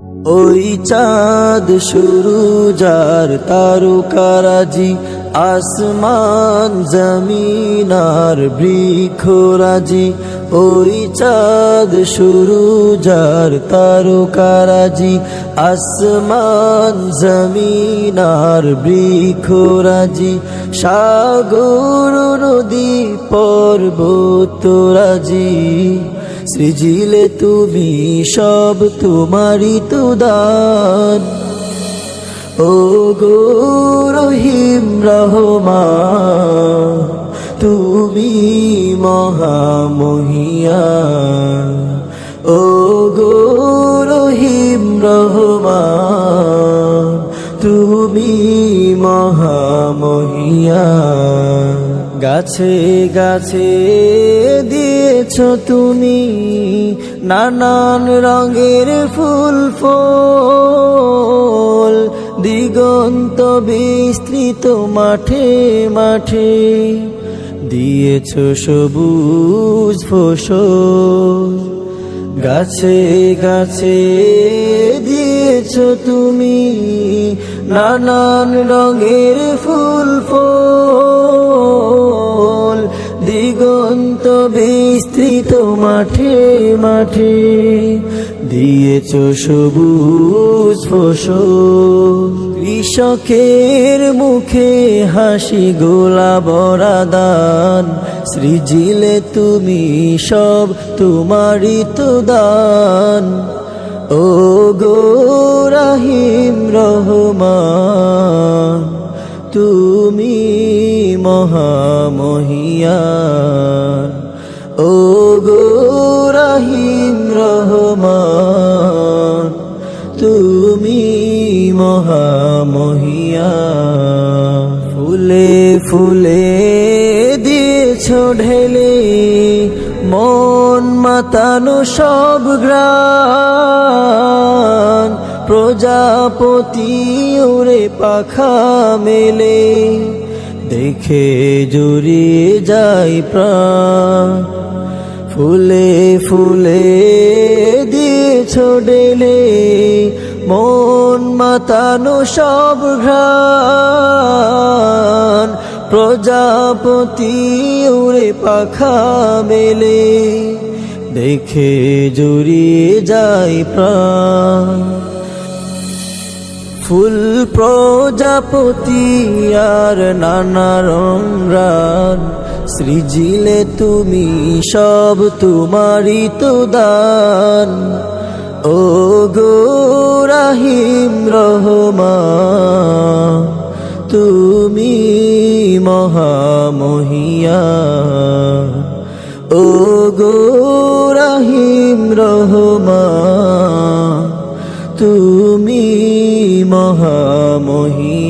ওই চাঁদ সুরুজ আর তারকারাজি, আসমান জমিন আর বৃক্ষরাজি। ওই চাঁদ সুরুজ আর তারকারাজি, আসমান জমিন আর বৃক্ষরাজি। সাগর নদী পর্বতরাজি, সৃজিলে তুমি সব তোমারই তো দান। ও গো রহিম রহমান, তুমি মহামহিয়ান। ও গো রহিম রহমান, তুমি মহামহিয়ান। গাছে গাছে দিয়েছ তুমি নানান রঙের ফুল ফল, দিগন্ত বিস্তৃত মাঠে মাঠে দিয়েছ সবুজ ফসল। গাছে গাছে দিয়েছ তুমি নানান রঙের ফুল ফল, দিগন্ত বিস্তৃত মাঠে মাঠে দিয়েছ সবুজ ফসল। কৃষকের মুখে হাসি গোলা ভরা দান, সৃজিলে তুমি সব তোমারই তো দান। ও গো রহিম রহমান, তুমি মহামহিয়ান। ও গো রহিম রহমান, তুমি মহামহিয়ান। ফুলে ফুলে দিয়েছ ঢেলে মন মাতানো সব গ্রাণ, প্রজাপতি উড়ে পাখা মেলে দেখে জুড়িয়ে যায় প্রাণ। ফুলে ফুলে দিয়েছ ঢেলে মন মাতানো সব ঘ্রাণ, প্রজাপতি উড়ে পাখা মেলে দেখে জুড়িয়ে যায় প্রাণ। ফুল প্রজাপতি আর নানা রঙরান, সৃজিলে তুমি সব তোমারই তো দান। ও গো রহিম রহমান, তুমি মহামহিয়ান। ও গো রহিম রহমান, তুমি মহামহিয়ান।